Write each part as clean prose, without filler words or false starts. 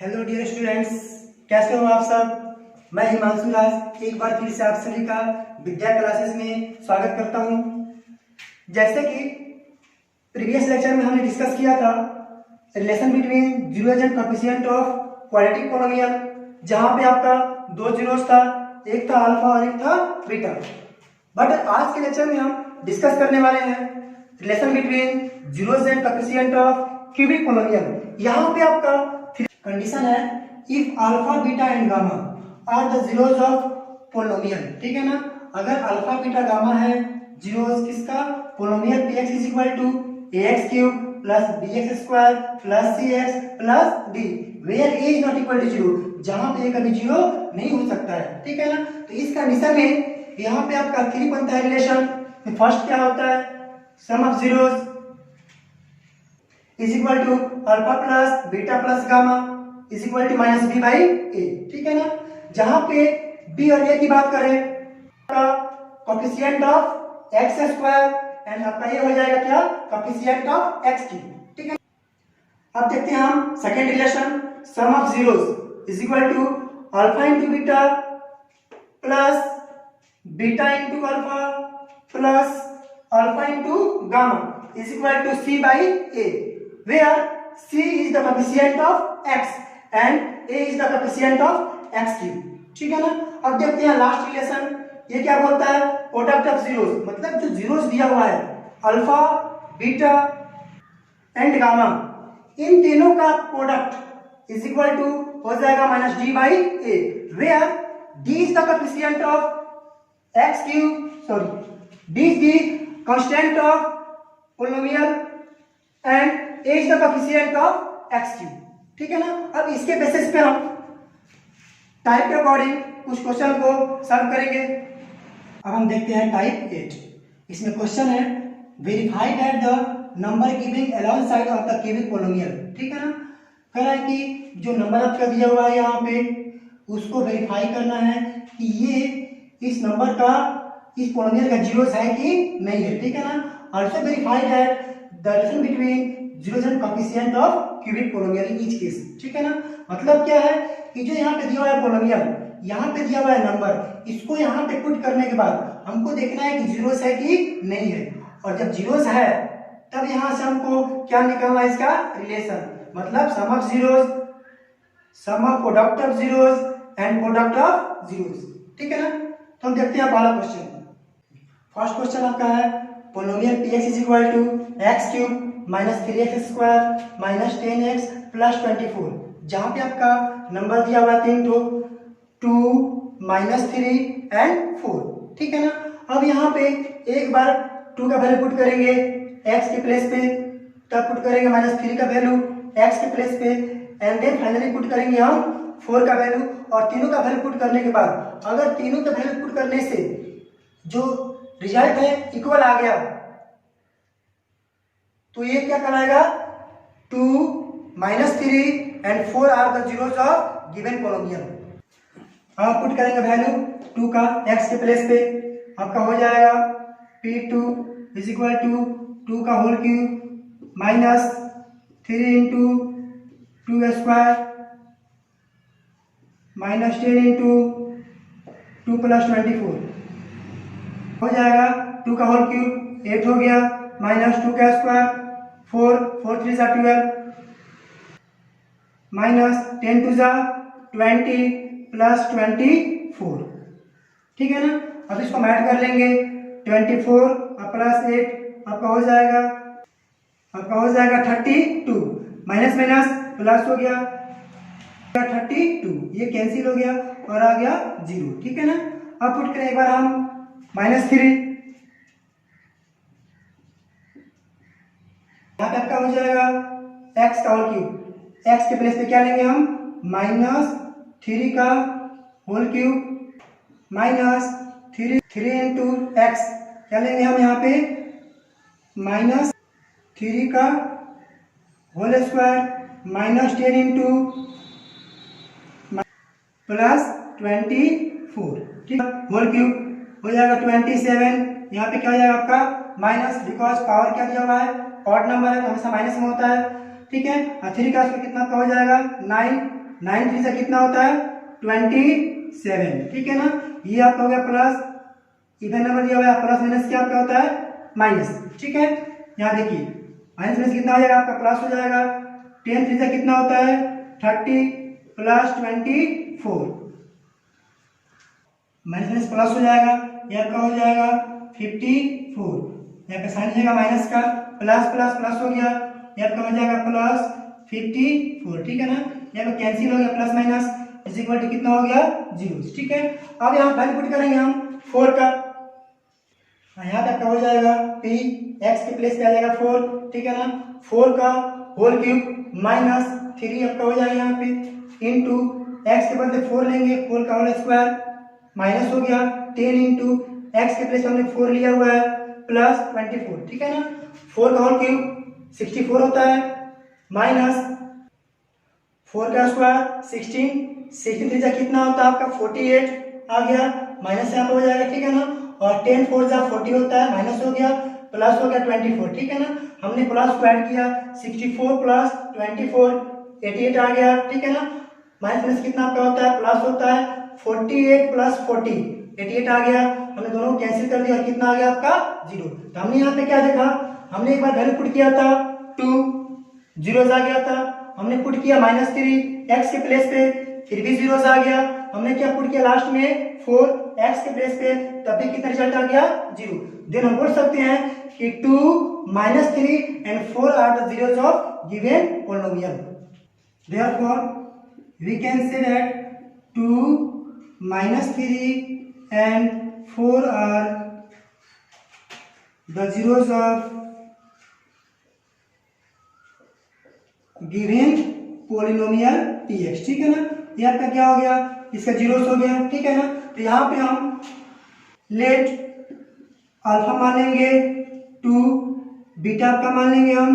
Hello dear students, कैसे हो आप सब। मैं हिमांशु राज एक बार फिर से आप सभी का विद्या क्लासेस में स्वागत करता हूं। जैसे कि प्रीवियस लेक्चर में हमने डिस्कस किया था relation between zeros and coefficient of quadratic polynomial, जहां पे आपका दो जीरोस था, एक था अल्फा और एक था बीटा। बट आज के लेक्चर में हम डिस्कस करने वाले हैं relation between zeros and coefficient of cubic polynomial. यहाँ पे आपका कंडीशन है if alpha beta and gamma are the zeros of polynomial. ठीक है ना। अगर अल्फा बीटा गामा है जीरोज किसका, polynomial px is equal to ax cube plus bx square plus cx plus d where a is not equal to zero, जहां पे कभी जीरो नहीं हो सकता है। ठीक है ना। तो इस कंडीशन में यहाँ पे आपका 3 बनता है रिलेशन। फर्स्ट क्या होता है, sum of zeros is equal to alpha plus beta plus gamma is equal to minus B by A. ठीक है ना। जहां पे बी और ए की बात करें coefficient of x square and आपका ये हो जाएगा क्या, कोएफिशिएंट ऑफ एक्स क्यूब। ठीक है। अब देखते हैं हम second relation, sum of zeros is equal to alpha into beta plus beta into alpha plus alpha into gamma is equal to C by A, where c is the coefficient of x and a is the coefficient of x cube। ठीक है ना। अब देखते हैं last relation, ये क्या बोलता है, प्रोडक्ट ऑफ जीरोस, मतलब जो जीरोस दिया हुआ है अल्फा बीटा एंड गामा, इन तीनों का प्रोडक्ट इज इक्वल टू हो जाएगा minus D by A, where D is the coefficient of X cube, sorry D is the constant of polynomial and a is the coefficient of x cube। ठीक है ना। अब इसके basis पे हम type के अकॉर्डिंग कुछ क्वेश्चन को सॉल्व करेंगे। अब हम देखते हैं टाइप 8। इसमें क्वेश्चन है verify that the number giving along side of the cubic polynomial. ठीक है ना। कह रहा है कि जो नंबर आपका दिया हुआ है यहाँ पे उसको वेरीफाई करना है कि ये इस नंबर का इस पोलिनोमियल का जीरोस है कि नहीं है। ठीक है ना। Also verify that the relation between zeros and coefficient of cubic polynomial in each case. ठीक है ना। मतलब क्या है कि जो यहाँ पे दिया हुआ है पोलिनोमियल, यहाँ पे दिया हुआ है नंबर, इसको यहाँ पे पुट करने के बाद हमको देखना है कि जीरोस है कि नहीं है, और जब जीरोस है तब यहाँ से हमको क्या निकालना है, इसका रिलेशन, मतलब sum of zeros, sum of product of zeros and product of zeros. ठीक है ना। तो हम देखते हैं पहला क्वेश्चन। फर्स्ट क्वेश्चन आपका है polynomial px is equal to X cube minus 3x square minus 10x plus 24, जहां पे आपका नंबर दिया हुआ है 3 तो 2 माइनस 3 एंड 4। ठीक है ना। अब यहाँ पे एक बार 2 का वैल्यू पुट करेंगे x के प्लेस पे, तब पुट करेंगे माइनस 3 का वैल्यू x के प्लेस पे, एंड देन फाइनली पुट करेंगे हम 4 का वैल्यू, और तीनों का वैल्यू पुट करने के बाद अगर तीनों का वैल्यू पुट करने से जो रिजल्ट है इक्वल आ गया तो ये क्या कहलाएगा, 2 minus 3 and 4 are the zeros of given polynomial. हम पुट करेंगे वैल्यू 2 का x के प्लेस पे, आपका हो जाएगा p2 इज इक्वल टू 2 का whole cube minus 3 into 2 square minus 10 into 2 plus 24 हो जाएगा 2 का होल क्यूब 8 हो गया माइनस 2 का स्क्वायर 4 4 3 जा 12 माइनस 10 2 जा 20 प्लस 24। ठीक है ना। अब इसको ऐड कर लेंगे 24 और प्लस 8 आपका हो जाएगा 32, माइनस माइनस प्लस हो गया 32, ये कैंसिल हो गया और आ गया 0। ठीक है ना। अब पुट करें एक बार हम माइनस 3, यहाँ पे आपका हो जाएगा x का होल क्यूब, x के प्लेस पे क्या लेंगे हम, माइनस 3 का whole cube minus 3 into X, क्या लेंगे हम यहाँ पे माइनस 3 का whole square minus 10 into plus 24। ठीक है। होल क्यूब हो जाएगा 27, यहाँ पे क्या हो जाएगा आपका माइनस, बिकॉज पावर क्या दिया हुआ है ऑड नंबर है तो हमेशा माइनस में होता है। ठीक है। 3 का स्क्वायर कितना का हो जाएगा 9 9 3 से कितना होता है 27, ठीक है ना। ये आपका हो गया प्लस, इवन नंबर दिया हुआ है, प्लस माइनस क्या आपका होता है माइनस, ठीक है। यहाँ देखिए माइनस माइनस कितना हो जाएगा आपका प्लस हो जाएगा। 10 3 से कितना होता है 30 प्लस 24, माइनस माइनस प्लस हो जाएगा, ये आपका हो जाएगा 54, यहाँ पे साइन जाएगा माइनस का, प्लस प्लस प्लस हो गया, ये आपका हो जाएगा प्लस 54, ठीक है ना। यहाँ पे कैंसिल हो गया plus minus, is equal to कितना हो गया 0, ठीक है। अब यहाँ वैल्यू पुट करेंगे हम 4 का, यहाँ पे आपका हो जाएगा p x के प्लेस पे आ जाएगा 4, ठीक है ना। 4 का होल क्यूब माइनस 3 आपका हो जाएगा यहाँ पे इंटू x के बदले 4 लेंगे, 4 का होल स्क्वायर माइनस हो गया 10 इंटू x के प्लेस हमने 4 लिया हुआ है प्लस 24, ठीक है ना। 4 का होल क्यूब 64 होता है माइनस 4 का स्क्वायर 16, 16 से कितना होता है आपका 48 आ गया, माइनस यहाँ पे हो जाएगा, ठीक है ना। और 10 4 जा 40 होता है, माइनस हो गया प्लस हो गया 24, ठीक है ना। हमने प्लस को ऐड किया 64 प्लस 24 88 आ गया, ठीक है ना। माइनस प्लस कितना आपका होता है प्लस होता है 48 प्लस 40 88 आ गया, हमने दोनों को कैंसिल कर दिया और कितना आ गया आपका 0। तो हमने यहाँ पे क्या देखा, हमने एक बार वैल्यू पुट किया था 2 जीरोस आ गया था, हमने पुट किया -3 x के प्लेस पे फिर भी जीरोस आ गया, हमने क्या पुट किया लास्ट में 4 x के प्लेस पे तब भी कितना रिजल्ट आ गया 0। देन हम बोल सकते हैं कि 2 -3 and 4 are the zeros of given polynomial. Therefore we can say that 2 -3 and 4 are the zeros of given polynomial px, ठीक है ना। ये आपका क्या हो गया, इसका जीरोस हो गया, ठीक है ना। तो यहाँ पे हम लेट अल्फा मान लेंगे 2, बीटा आपका मान लेंगे हम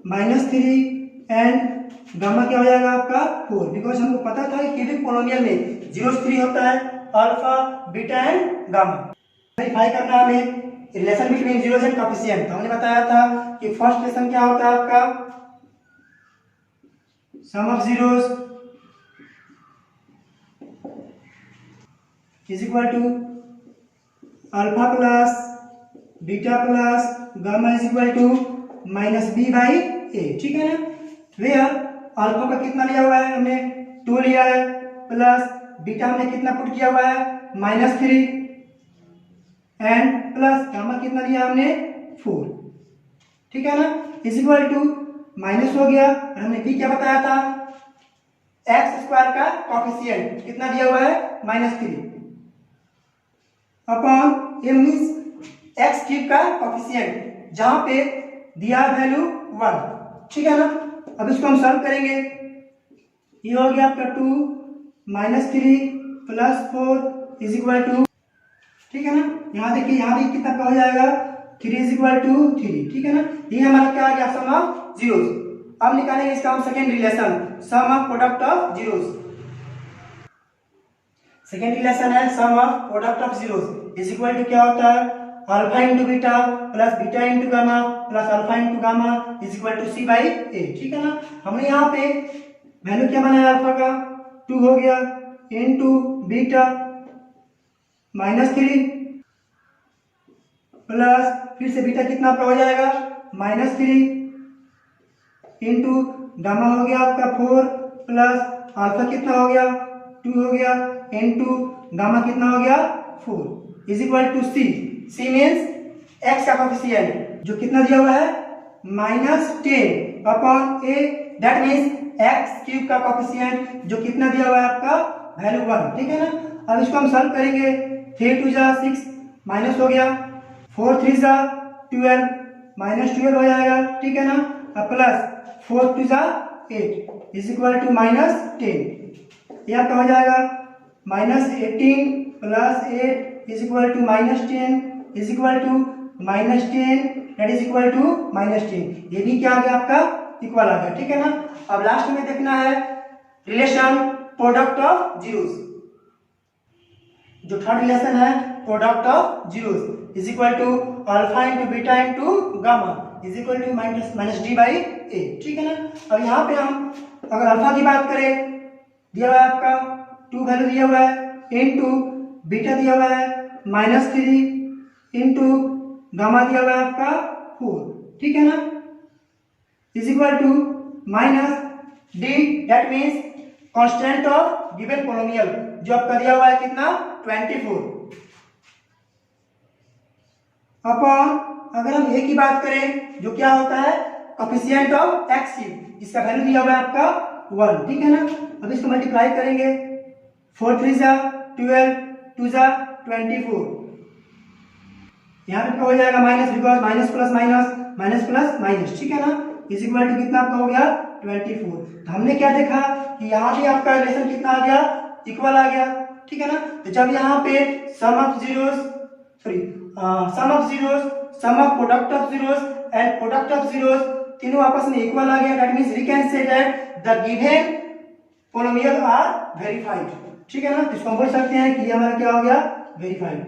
-3 एंड गामा क्या हो जाएगा आपका 4, बिकॉज हमको पता था कि क्यूबिक पोलिनोमियल में 0 3 होता है alpha beta and gamma. Verify करना हमें relation between zeros and coefficient. हमने बताया था कि फर्स्ट रिलेशन क्या होता है आपका sum of zeros is equal to alpha plus beta plus gamma is equal to -b by a, ठीक है ना। वेयर अल्फा का कितना लिया हुआ है हमने 2 लिया है, प्लस बीटा हमने कितना पुट किया हुआ है -3 एंड प्लस गामा कितना लिया हमने 4, ठीक है ना, इज इक्वल टू माइनस हो गया। और हमने b क्या बताया था x स्क्वायर का कोएफिशिएंट कितना दिया हुआ है -3 upon m means x cube का कोएफिशिएंट जहां पे दिया वैल्यू 1, ठीक है ना। अब इसको हम सॉल्व करेंगे, ये हो गया आपका 2 -3 प्लस 4 इज इक्वल टू, ठीक है ना। यहाँ देखिए यहाँ भी कितना का हो जाएगा 3 इज इक्वल टू 3, ठीक है ना। ये हमारा क्या आ गया सम ऑफ जीरोस। अब निकालेंगे इसका हम second relation sum of product of zeros. Second relation है sum of product of zeros is equal to क्या होता है alpha into beta plus beta into gamma plus alpha into gamma is equal to C by A, ठीक है ना। हमने यहाँ पे वैल्यू क्या बनाया अल्फा का 2 हो गया इंटू बीटा -3 प्लस फिर से बीटा कितना आपका हो जाएगा -3 इंटू गामा हो गया आपका 4 प्लस अल्फा कितना हो गया 2 हो गया इंटू गामा कितना हो गया 4 is equal to C. C means X का कोएफिशिएंट जो कितना दिया हुआ है -10 upon A, that means X cube का कोएफिशिएंट जो कितना दिया हुआ है आपका वैल्यू 1, ठीक है ना। अब इसको हम सॉल्व करेंगे 3 2 जा 6 माइनस हो गया 4 3 जा 12 -12 हो जाएगा, ठीक है ना। अब प्लस 4 2 जा 8 इज इक्वल टू -10, यह आपका हो जाएगा -18 plus 8 is equal to -10 is equal to -10 that is equal to -10। ये भी क्या आ गया आपका इक्वल आ गया, ठीक है ना। अब लास्ट में देखना है रिलेशन प्रोडक्ट ऑफ जीरोस। जो थर्ड रिलेशन है product of zeros is equal to alpha into beta into gamma is equal to -d by a, ठीक है ना। अब यहाँ पे हम अगर अल्फा की बात करें, दिया हुआ है आपका 2 वैल्यू दिया हुआ है, इनटू बीटा दिया हुआ है -3 इनटू गामा दिया हुआ है आपका 4, ठीक है ना, is equal to minus D, that means constant of given polynomial, जो आपका दिया हुआ है कितना 24, अपॉन अगर हम ए की बात करें जो क्या होता है कोफिशिएंट ऑफ एक्स क्यूब, इसका वैल्यू दिया हुआ है आपका 1, ठीक है ना। अब इसको मल्टीप्लाई करेंगे, 4 3 जा 12, 2 जा 24, यहाँ पे क्या हो जाएगा minus, because minus plus minus, minus plus minus, ठीक है ना, इज इक्वल टू कितना आपका हो गया 24। तो हमने क्या देखा कि यहाँ भी आपका रिलेशन कितना आ गया, इक्वल आ गया, ठीक है ना। तो जब यहाँ पे sum of zeros, sum of zeros, sum of product of zeros and product of zeros तीनों आपस में इक्वल आ गया, that means we can say that the given polynomial are verified, ठीक है ना। तो इसको हम बोल सकते हैं कि ये हमारा क्या हो गया वेरीफाइड,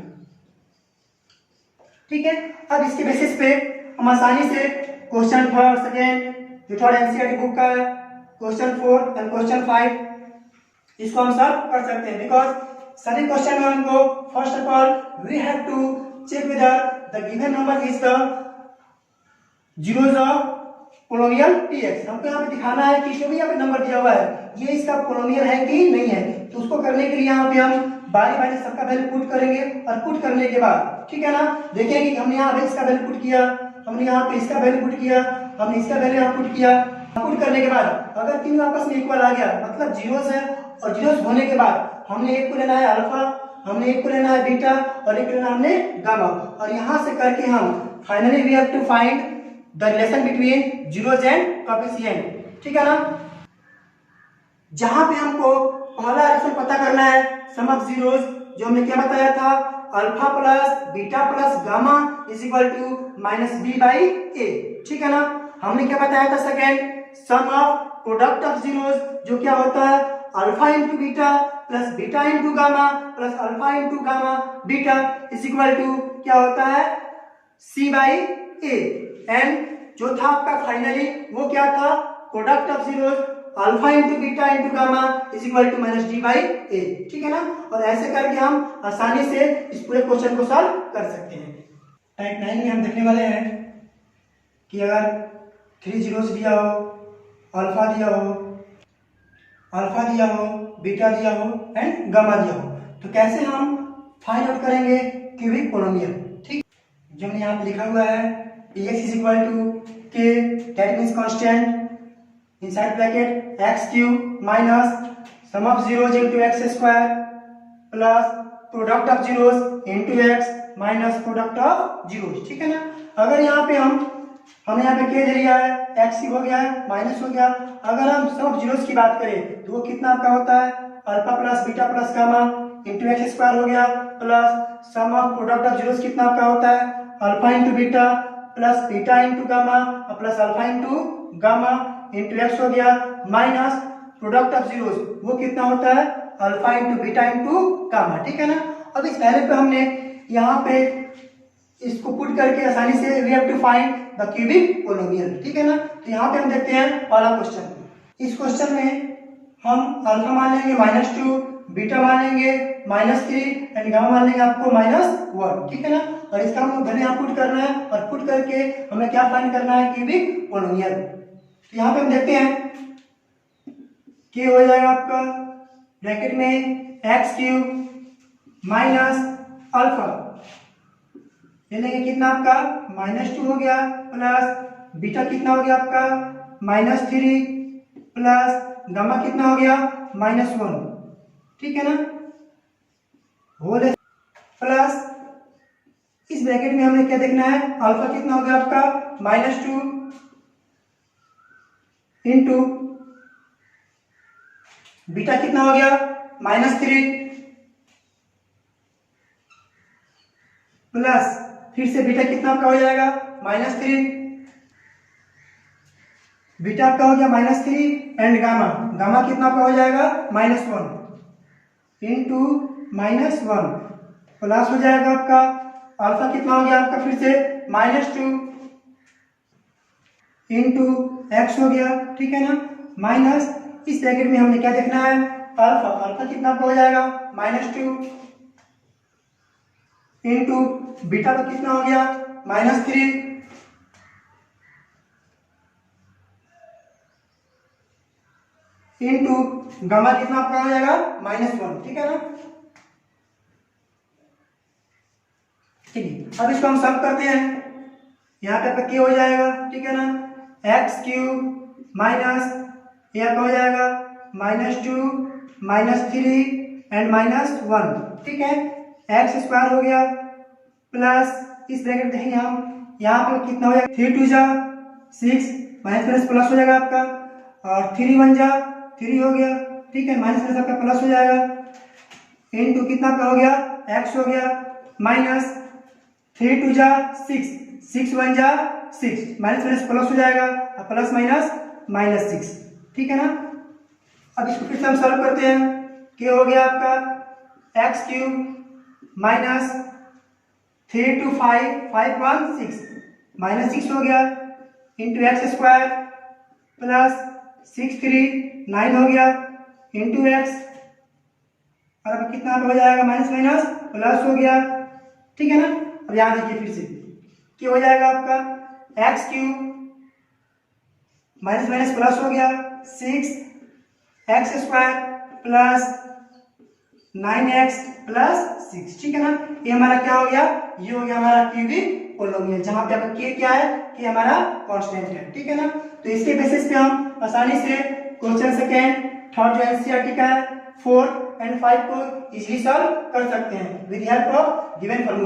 ठीक है। अब इसके बेसिस पे हम आसानी से क्वेश्चन फर्स्ट सेकेंड जो थर्ड एनसीईआरटी बुक का है, क्वेश्चन 4 एंड क्वेश्चन 5, इसको हम सॉल्व कर सकते हैं, बिकॉज सभी क्वेश्चन में हमको first of all we have to check whether the given number is the zeros of polynomial px। हमको यहाँ पे दिखाना है कि जो भी यहाँ पे नंबर दिया हुआ है ये इसका पोलिनोमियल है कि नहीं है। तो उसको करने के लिए यहाँ पे हम बारी बारी सबका वैल्यू पुट करेंगे, और पुट करने के बाद ठीक है ना, देखेंगे कि हमने यहाँ पे इसका वैल्यू पुट किया, हमने यहाँ पे इसका वैल्यू पुट किया, हमने इसका वैल्यू यहाँ पुट किया। पुट करने के बाद अगर तीनों आपस में इक्वल आ गया, मतलब जीरोस है, और जीरोस होने के बाद हमने एक को लेना है अल्फा, हमने एक को लेना है बीटा, और एक लेना हमने गामा, और यहाँ से करके हम finally we have to find the relation between zeros and coefficient, ठीक है ना। जहां पे हमको पहला रिलेशन पता करना है सम ऑफ जीरोस, जो हमने क्या बताया था, alpha plus beta plus gamma is equal to minus B by A, ठीक है ना। हमने क्या बताया था second, sum of product of zeros, जो क्या होता है alpha into beta plus beta into gamma plus alpha into gamma beta is equal to क्या होता है सी बाई ए, एंड जो था आपका फाइनली वो क्या था, product of zeros alpha into beta into gamma is equal to minus D by A, ठीक है ना। और ऐसे करके हम आसानी से इस पूरे क्वेश्चन को सॉल्व कर सकते हैं। टाइप 9 में हम देखने वाले हैं कि अगर 3 जीरोस दिया हो, अल्फा दिया हो, अल्फा दिया हो, बीटा दिया हो एंड गामा दिया हो, तो कैसे हम फाइंड आउट करेंगे क्यूबिक पोलिनोमियल, ठीक। जो हमने यहाँ पे लिखा हुआ है px is equal to k, that means constant inside bracket x cube minus sum of zeros into x square plus product of zeros into x minus product of zeros, ठीक है ना। अगर यहाँ पे हमने यहाँ पे k दे दिया है, x हो गया है, माइनस हो गया। अगर हम सम ऑफ जीरोस की बात करें तो वो कितना आपका होता है, alpha plus beta plus gamma into X square हो गया, plus sum of product of zeros कितना आपका होता है, alpha into beta plus beta into gamma plus alpha into gamma into X हो गया, माइनस प्रोडक्ट ऑफ जीरोस वो कितना होता है alpha into beta into gamma, ठीक है ना। अब इस वैल्यू पे हमने यहाँ पे इसको पुट करके आसानी से we have to find the cubic polynomial, ठीक है ना। तो यहाँ पे हम देखते हैं पहला क्वेश्चन। इस क्वेश्चन में हम अल्फा मान लेंगे -2, बीटा मान लेंगे -3 एंड गामा मान लेंगे आपको -1, ठीक है ना। और इसका हमको वैल्यू यहाँ पुट करना है, और पुट करके हमें क्या फाइंड करना है क्यूबिक पोलिनोमियल। तो यहाँ पे हम देखते हैं कि हो जाएगा आपका ब्रैकेट में एक्स क्यूब माइनस अल्फा, ये लेंगे कितना आपका -2 हो गया, प्लस बीटा कितना हो गया आपका -3 प्लस गामा कितना हो गया -1, ठीक है ना, होल प्लस इस ब्रैकेट में हमें क्या देखना है, अल्फा कितना हो गया आपका -2 इंटू बीटा कितना हो गया -3 प्लस फिर से बीटा कितना आपका हो जाएगा -3, बीटा आपका हो गया -3 एंड गामा, गामा कितना आपका हो जाएगा -1 इंटू -1 प्लस हो जाएगा आपका अल्फा कितना हो गया आपका फिर से -2 इंटू एक्स हो गया, ठीक है ना, माइनस इस ब्रैकेट में हमने क्या देखना है, अल्फा। अल्फा कितना हो जाएगा, -2 इंटू बीटा का कितना हो गया, -3 इंटू गामा कितना आपका हो जाएगा, -1। ठीक है ना। ठीक है, अब इसको हम सम करते हैं। यहाँ पे आपका क्या हो जाएगा, ठीक है ना, x³ माइनस ये आपका हो जाएगा -2 -3 एंड -1। ठीक है, x² हो गया प्लस इस ब्रैकेट देखेंगे हम, यहाँ पे कितना हो जाएगा, 3 2 जा 6 माइनस प्लस हो जाएगा आपका, और 3 1 जा 3 हो गया। ठीक है, माइनस आपका प्लस हो जाएगा, इनटू कितना का हो गया, x हो गया माइनस 3 2 जा 6 6 1 जा 6 माइनस प्लस हो जाएगा, और प्लस माइनस -6। ठीक है ना। अब इसको फिर से हम सॉल्व करते हैं। क्या हो गया आपका, x³ माइनस 3 2 5 5 1 6 -6 हो गया, इंटू x² प्लस 6 3 9 हो गया, इंटू x, और अब कितना हो जाएगा, माइनस प्लस हो गया। ठीक है ना। अब यहां देखिए फिर से क्या हो जाएगा आपका, x³ माइनस प्लस हो गया 6 x² प्लस 9x प्लस 6। ठीक है ना। ये हमारा क्या हो गया, ये हो गया हमारा क्यूबिक पोलिनोमियल, जहां पे आपका k क्या है, k हमारा कांस्टेंट है। ठीक है ना। तो इसके बेसिस पे हम आसानी से क्वेश्चन सेकेंड, थर्ड जो एनसीईआरटी का है, 4 एंड 5 को इजीली सॉल्व कर सकते हैं with help of given formula.